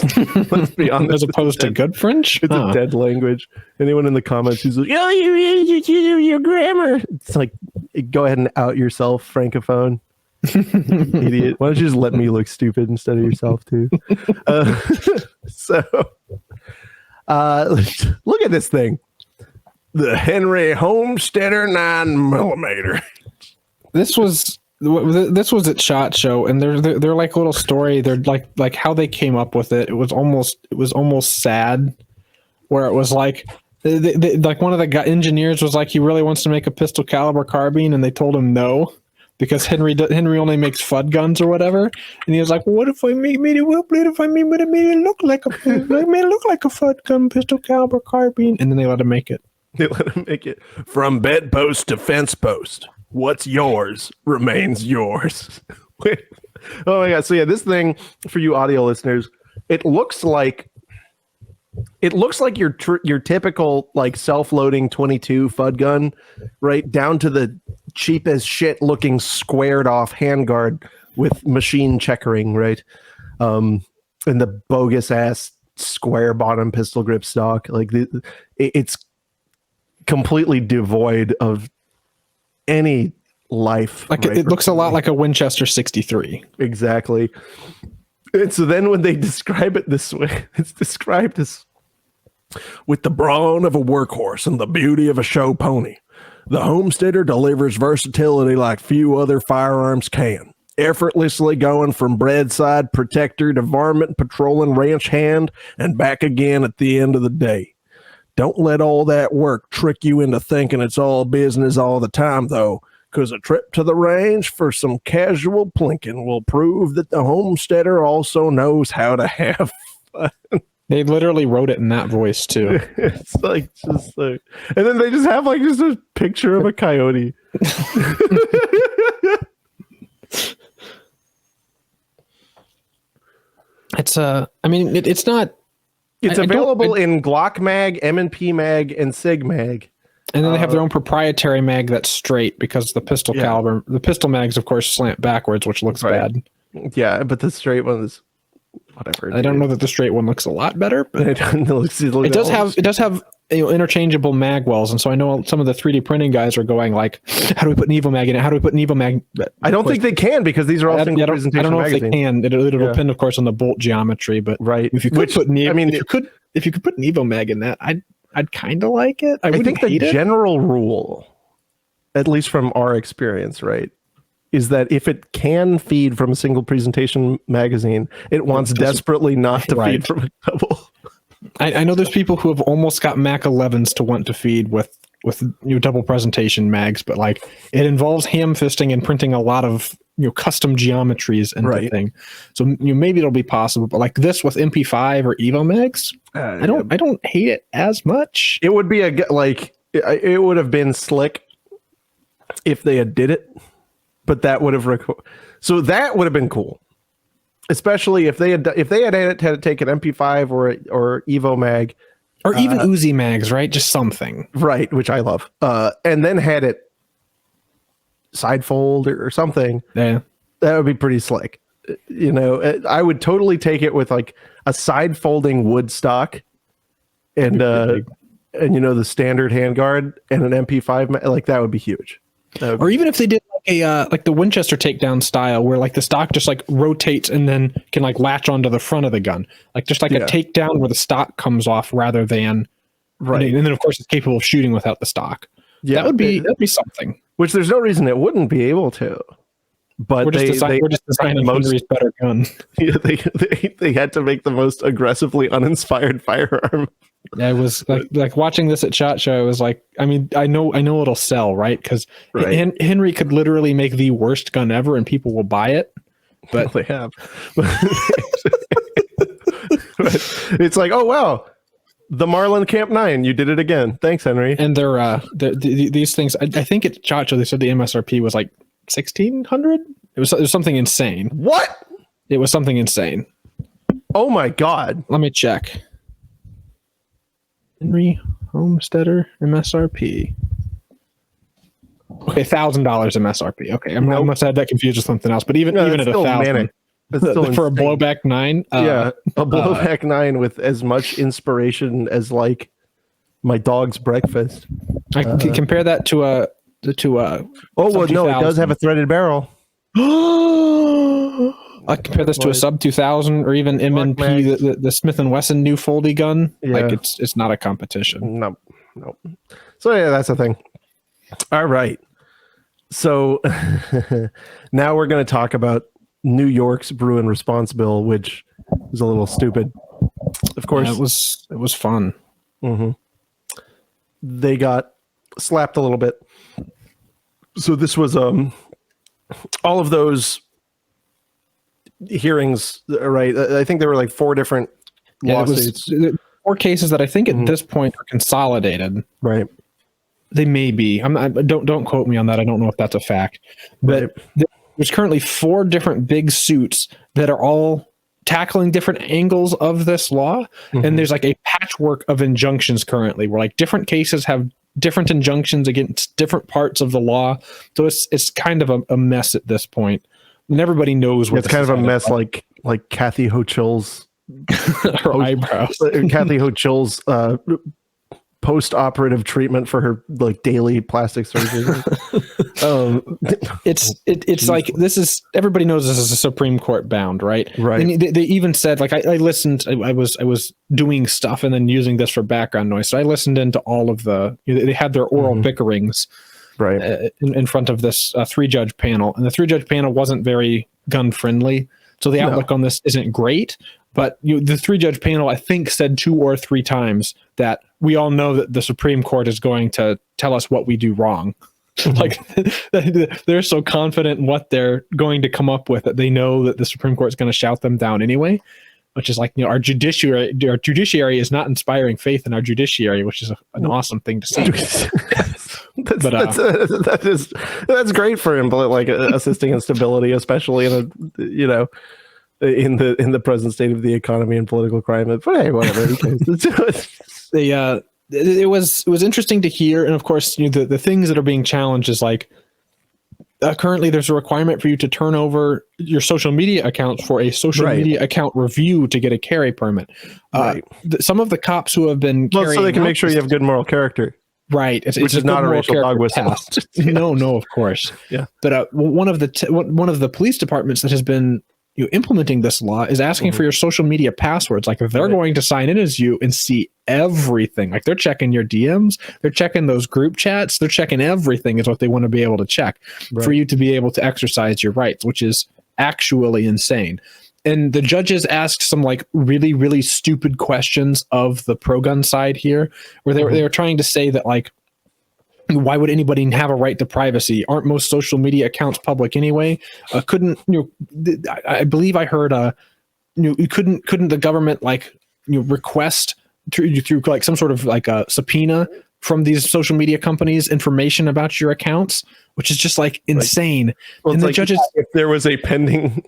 Let's be honest. As opposed to good French? It's a dead language. Anyone in the comments who's like, oh, your grammar. It's like, go ahead and out yourself, Francophone. Idiot. Why don't you just let me look stupid instead of yourself, too? Look at this thing. The Henry Homesteader 9mm. This was at SHOT Show, and they're like a little story. They're like how they came up with it. It was almost sad, where it was like like one of the engineers was like, he really wants to make a pistol caliber carbine, and they told him no because Henry only makes FUD guns or whatever. And he was like, well, what if I made it well played if I made it look like a FUD gun pistol caliber carbine, and then they let him make it. They let him make it from bedpost to fence post. What's yours remains yours. Oh my god! So yeah, this thing for you audio listeners, it looks like your typical like self-loading 22 FUD gun, right down to the cheap as shit looking squared off handguard with machine checkering, right, and the bogus ass square bottom pistol grip stock. Like it's completely devoid of any life. Like it looks a lot like a Winchester 63. Exactly. And so then when they describe it this way, it's described as with the brawn of a workhorse and the beauty of a show pony. The Homesteader delivers versatility like few other firearms can, effortlessly going from bedside protector to varmint patrolling ranch hand and back again at the end of the day. Don't let all that work trick you into thinking it's all business all the time, though, because a trip to the range for some casual plinking will prove that the Homesteader also knows how to have fun. They literally wrote it in that voice, too. It's like, just like, and then they just have like just a picture of a coyote. It's I mean, it's not. It's available in Glock mag, M&P mag, and Sig mag. And then they have their own proprietary mag that's straight because the pistol caliber, the pistol mags, of course, slant backwards, which looks bad. Yeah, but the straight one is whatever. I don't know that the straight one looks a lot better, but it does have interchangeable mag wells, and so I know some of the 3D printing guys are going like, "How do we put an Evo mag in it? How do we put an Evo mag?" I don't think they can because these are all single presentation. I don't know magazines. if they can. It'll depend, of course, on the bolt geometry. But if you could put an if you could put an Evo mag in that, I'd kind of like it. I think the general rule, at least from our experience, right, is that if it can feed from a single presentation magazine, it wants desperately not to feed from a double. I know there's people who have almost got Mac 11s to want to feed with double presentation mags, but like it involves ham fisting and printing a lot of custom geometries and everything. So maybe it'll be possible, but like this with MP5 or Evo mags, I don't hate it as much. It would be it would have been slick if they had did it, but that would have that would have been cool. Especially if they had to take an MP5 or Evo mag, or even Uzi mags, right? Just something, right? Which I love, and then had it side fold or something. Yeah, that would be pretty slick. I would totally take it with like a side folding wood stock, and the standard handguard and an MP5 like that would be huge. Or even if they did like the Winchester takedown style, where like the stock just like rotates and then can like latch onto the front of the gun, like just like a takedown where the stock comes off rather than and then of course it's capable of shooting without the stock. Yeah, that'd be something. Which there's no reason it wouldn't be able to. But we're just designing Henry's better gun. Yeah, they had to make the most aggressively uninspired firearm. Yeah, I was like watching this at SHOT Show. I was like, I mean, I know it'll sell, right? Because Henry could literally make the worst gun ever, and people will buy it. But they have. But it's like, oh wow, The Marlin Camp 9. You did it again. Thanks, Henry. And these things, I think at Chacho, they said the MSRP was like 1,600. It was something insane. What? It was something insane. Oh my God. Let me check. Henry Homesteader MSRP. Okay, $1,000 MSRP. Okay, I must have had that confused with something else. But even at $1,000 for a blowback 9, a blowback 9 with as much inspiration as like my dog's breakfast. I can compare that to a. Oh well, no, it does have a threaded barrel. I compare this to a sub 2000 or even M&P, the Smith & Wesson new foldy gun. Yeah. Like it's not a competition. No. So yeah, that's the thing. All right. So now we're going to talk about New York's Bruin response bill, which is a little stupid. Of course, it was fun. Mm-hmm. They got slapped a little bit. So this was all of those hearings, right? I think there were like 4 different lawsuits. 4 cases that I think at this point are consolidated. Right. They may be. Don't quote me on that. I don't know if that's a fact. But there's currently 4 different big suits that are all tackling different angles of this law. And there's like a patchwork of injunctions currently where like different cases have different injunctions against different parts of the law. So it's kind of a mess at this point. And everybody knows what it's kind of a mess, like Kathy Hochul's her eyebrows. Kathy Hochul's post-operative treatment for her like daily plastic surgery. It's like this is everybody knows this is a Supreme Court bound, right? Right. And they even said like I listened. I was doing stuff and then using this for background noise. So I listened into all of they had their oral bickerings. Right. In front of this 3-judge panel. And the 3-judge panel wasn't very gun friendly. So the outlook on this isn't great. But the 3-judge panel, I think, said 2 or 3 times that we all know that the Supreme Court is going to tell us what we do wrong. Like they're so confident in what they're going to come up with that they know that the Supreme Court is going to shout them down anyway. Which is like, our judiciary is not inspiring faith in our judiciary, which is an awesome thing to see. That's great for him, but like assisting in stability, especially in in the present state of the economy and political climate. But hey, whatever. It was interesting to hear, and of course, the things that are being challenged is like. Currently, there's a requirement for you to turn over your social media accounts for a social media account review to get a carry permit. Some of the cops who have been carrying so they can make sure you have good moral character. Right, which is not a racial dog whistle. No, of course. Yeah, but one of the police departments that has been implementing this law is asking for your social media passwords. Like they're going to sign in as you and see everything. Like they're checking your DMs, they're checking those group chats, they're checking everything is what they want to be able to check for you to be able to exercise your rights, which is actually insane. And the judges asked some like really, really stupid questions of the pro-gun side here, where they were trying to say that like, why would anybody have a right to privacy? Aren't most social media accounts public anyway? Couldn't I believe I heard couldn't the government like request through like some sort of like a subpoena from these social media companies information about your accounts, which is just like insane. Well, and the like, judges, if there was a pending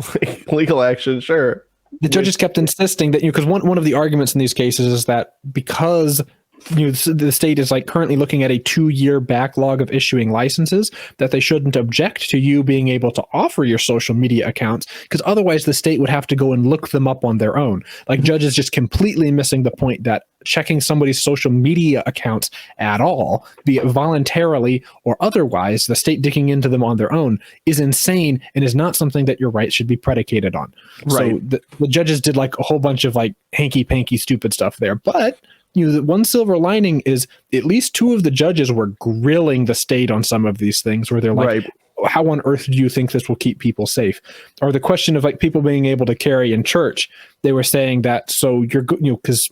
legal action, sure. The judges kept insisting that because one of the arguments in these cases is that because the state is like currently looking at a 2-year backlog of issuing licenses, that they shouldn't object to you being able to offer your social media accounts, because otherwise the state would have to go and look them up on their own. Like judges just completely missing the point that checking somebody's social media accounts at all, be it voluntarily or otherwise, the state digging into them on their own is insane and is not something that your rights should be predicated on. Right. So the judges did like a whole bunch of like hanky-panky stupid stuff there, but the one silver lining is at least 2 of the judges were grilling the state on some of these things where they're like, how on earth do you think this will keep people safe? Or the question of like people being able to carry in church, they were saying that, so you're because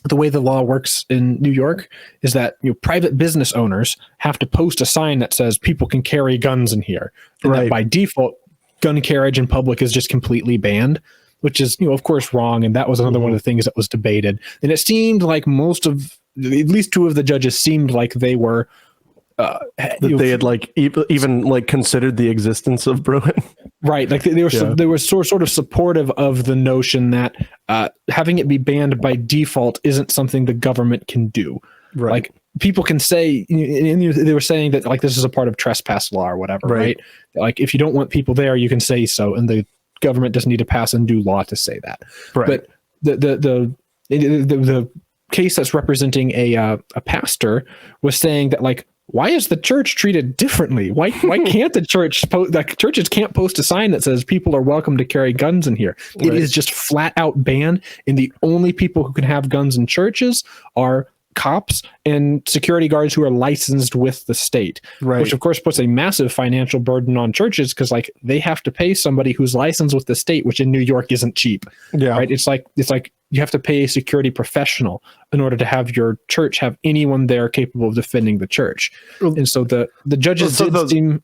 the way the law works in New York is that private business owners have to post a sign that says people can carry guns in here. And that by default, gun carriage in public is just completely banned. which is, of course, wrong. And that was another one of the things that was debated. And it seemed like at least two of the judges seemed like they were they had like even like considered the existence of Bruin. Right. Like they were sort of supportive of the notion that having it be banned by default isn't something the government can do. Right. Like people can say, and they were saying that like this is a part of trespass law or whatever, right? Like if you don't want people there, you can say so, and the government doesn't need to pass a new law to say that. Right. But the case that's representing a pastor was saying that like, why is the church treated differently? Why can't the church churches can't post a sign that says people are welcome to carry guns in here? It is just flat out banned, and the only people who can have guns in churches are cops and security guards who are licensed with the state, which of course puts a massive financial burden on churches because like they have to pay somebody who's licensed with the state, which in New York isn't cheap. Yeah. Right. It's like you have to pay a security professional in order to have your church have anyone there capable of defending the church. And so the judges the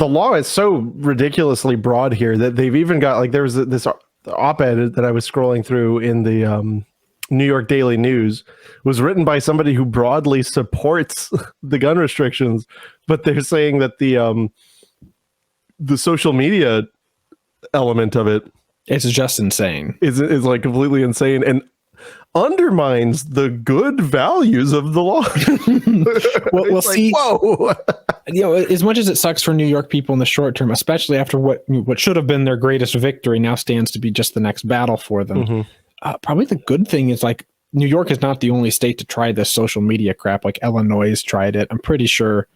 law is so ridiculously broad here that they've even got like there was this op-ed that I was scrolling through in the New York Daily News was written by somebody who broadly supports the gun restrictions, but they're saying that the social media element of it is just insane. Is like completely insane and undermines the good values of the law. We'll see. Whoa. As much as it sucks for New York people in the short term, especially after what should have been their greatest victory now stands to be just the next battle for them. Probably the good thing is like New York is not the only state to try this social media crap. Like Illinois tried it. I'm pretty sure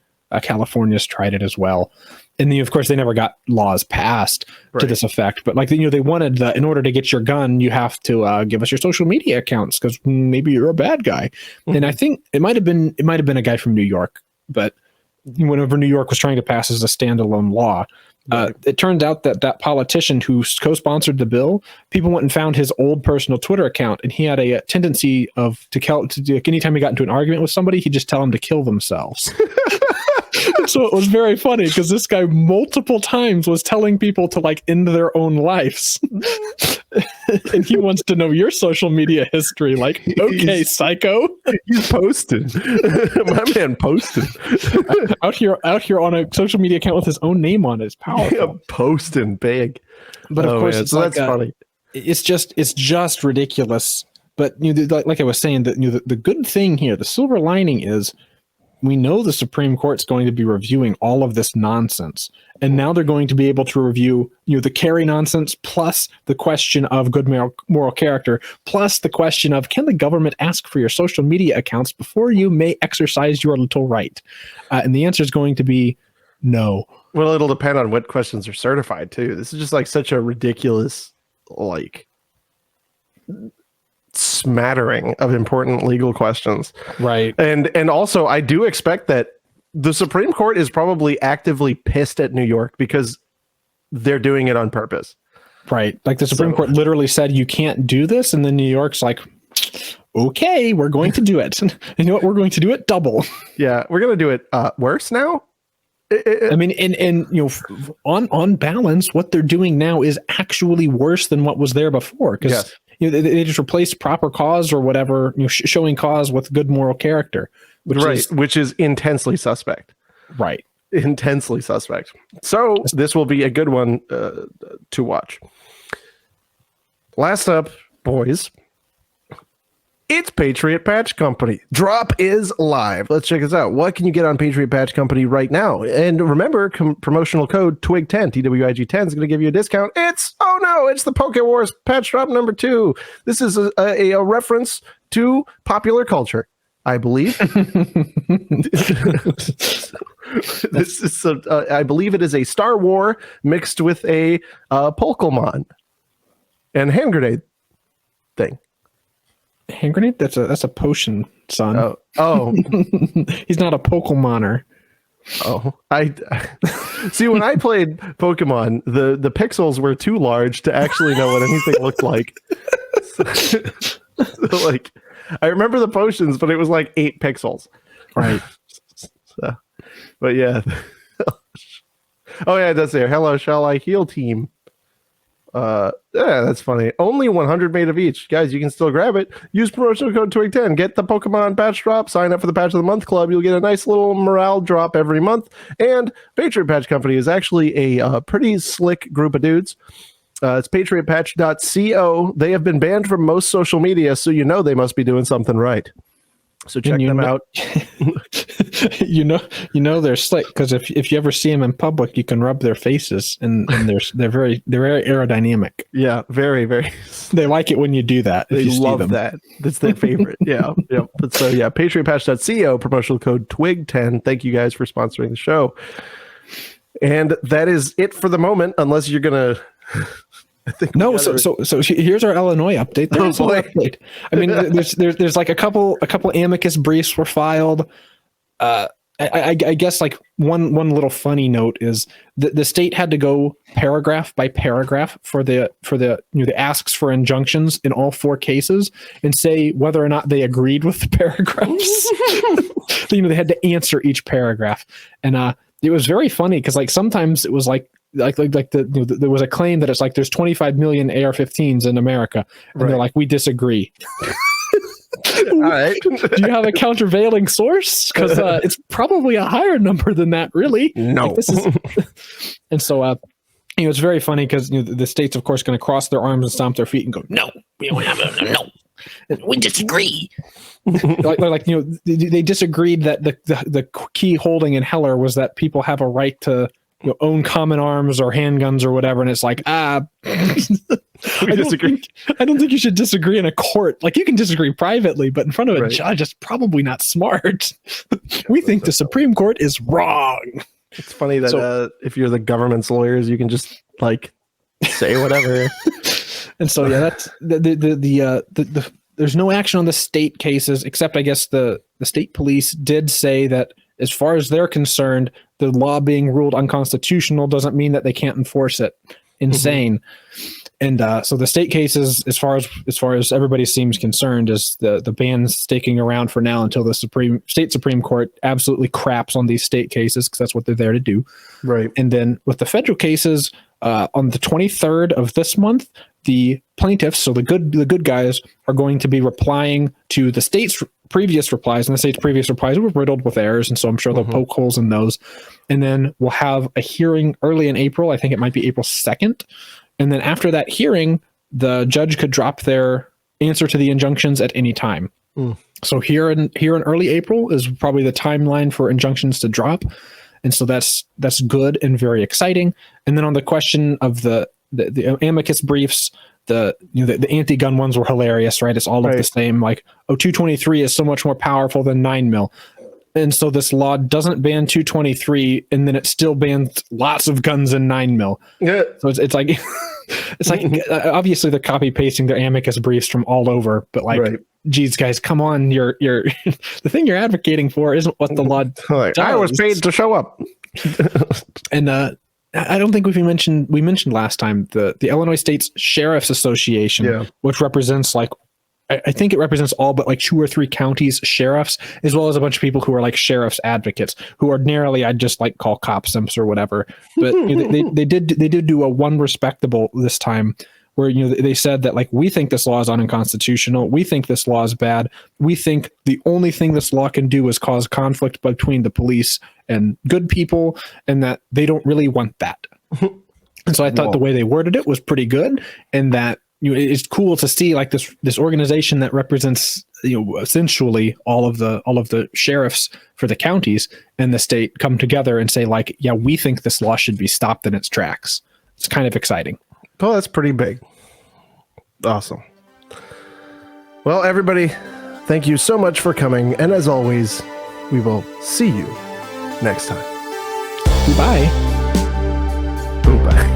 California's tried it as well. And then, of course, they never got laws passed to this effect. But like, they wanted in order to get your gun, you have to give us your social media accounts because maybe you're a bad guy. And I think it might have been a guy from New York. But whenever New York was trying to pass as a standalone law, it turned out that politician who co-sponsored the bill, people went and found his old personal Twitter account, and he had a tendency to anytime he got into an argument with somebody, he'd just tell them to kill themselves. So it was very funny because this guy multiple times was telling people to like end their own lives. And he wants to know your social media history. Like, okay, psycho. He's posted. My man posted. out here on a social media account with his own name on it. It's powerful. Yeah, posting big. But of course, man. So that's funny. It's just ridiculous. But like I was saying, that the good thing here, the silver lining is, we know the Supreme Court's going to be reviewing all of this nonsense. And now they're going to be able to review, the carry nonsense, plus the question of good moral character, plus the question of, can the government ask for your social media accounts before you may exercise your little right? And the answer is going to be no. Well, it'll depend on what questions are certified, too. This is just like such a ridiculous, like, smattering of important legal questions, right? And also I do expect that the Supreme Court is probably actively pissed at New York because they're doing it on purpose, right? Like the Supreme Court literally said you can't do this, and then New York's like, okay, we're going to do it. And you know what, we're going to do it double. Yeah, we're going to do it worse now. I mean, and on balance, what they're doing now is actually worse than what was there before, because they just replaced proper cause or whatever, showing cause with good moral character, which is intensely suspect. Right, intensely suspect. So this will be a good one to watch. Last up, boys. It's Patriot Patch Company. Drop is live. Let's check this out. What can you get on Patriot Patch Company right now? And remember, promotional code TWIG10, TWIG10 is going to give you a discount. It's the Poke Wars patch drop number 2. This is a reference to popular culture, I believe. This is I believe it is a Star War mixed with a Pokemon and hand grenade thing. Hand grenade? That's a potion, son. Oh. He's not a Pokemoner. Oh, I see. When I played Pokemon, the pixels were too large to actually know what anything looked like. So, like, I remember the potions, but it was like 8 pixels. Right. So, but yeah. Oh yeah, it does say, hello, shall I heal team? Yeah, that's funny. Only 100 made of each. Guys, you can still grab it. Use promotional code TWIG10. Get the Pokemon patch drop. Sign up for the Patch of the Month Club. You'll get a nice little morale drop every month. And Patriot Patch Company is actually a pretty slick group of dudes. It's patriotpatch.co. They have been banned from most social media, so you know they must be doing something right. So check them out. you know they're slick because if you ever see them in public, you can rub their faces, and they're very aerodynamic. Yeah, very, very. They like it when you do that. They love that. That's their favorite. Yeah, yeah. But so yeah, patriotpatch.co, promotional code TWIG10. Thank you guys for sponsoring the show. And that is it for the moment, unless you're gonna. I think no. So here's our Illinois update. There's no update. I mean, there's like a couple amicus briefs were filed. I guess like one little funny note is the state had to go paragraph by paragraph for the the asks for injunctions in all 4 cases and say whether or not they agreed with the paragraphs. They had to answer each paragraph, and it was very funny because like sometimes it was like there was a claim that it's like there's 25 million AR-15s in America, and they're like, we disagree. All right. Do you have a countervailing source? Because it's probably a higher number than that, really. No. Like, and so it's very funny because the state's of course going to cross their arms and stomp their feet and go, no, we don't have a no. We disagree. They disagreed that the key holding in Heller was that people have a right to own common arms or handguns or whatever, and it's like I don't think you should disagree in a court. Like you can disagree privately, but in front of a judge, it's probably not smart. We think the Supreme Court is wrong. It's funny that if you're the government's lawyers, you can just like say whatever. And so yeah, that's the there's no action on the state cases, except I guess the state police did say that as far as they're concerned, the law being ruled unconstitutional doesn't mean that they can't enforce it. Insane. And so the state cases, as far as everybody seems concerned, is the ban's sticking around for now until the state Supreme Court absolutely craps on these state cases, because that's what they're there to do. Right. And then with the federal cases, on the 23rd of this month, the plaintiffs, so the good guys, are going to be replying to the state's previous replies, and the state's previous replies were riddled with errors, and so I'm sure they'll poke holes in those. And then we'll have a hearing early in April. I think it might be April 2nd. And then after that hearing, the judge could drop their answer to the injunctions at any time. So here in early April is probably the timeline for injunctions to drop. And so that's good and very exciting. And then on the question of the amicus briefs, the anti-gun ones were hilarious, right? It's all of the same, like, 223 is so much more powerful than 9mm. And so this law doesn't ban 223, and then it still bans lots of guns in 9mm. Yeah. So it's like it's like obviously they're copy pasting their amicus briefs from all over, but like, geez, guys, come on, you're the thing you're advocating for isn't what the law does. I was paid to show up. And I don't think we mentioned last time the Illinois State's Sheriff's Association, which represents like, I think it represents all but like 2 or 3 counties' sheriffs, as well as a bunch of people who are like sheriff's advocates, who ordinarily I'd just like call cop simps or whatever. But they did do a one respectable this time, where they said that like, we think this law is unconstitutional. We think this law is bad. We think the only thing this law can do is cause conflict between the police and good people, and that they don't really want that. And so I thought the way they worded it was pretty good, and that it's cool to see like this organization that represents essentially all of the sheriffs for the counties and the state come together and say like, yeah, we think this law should be stopped in its tracks. It's kind of exciting. Oh, that's pretty big. Awesome. Well, everybody, thank you so much for coming, and as always, we will see you next time. Goodbye. Goodbye.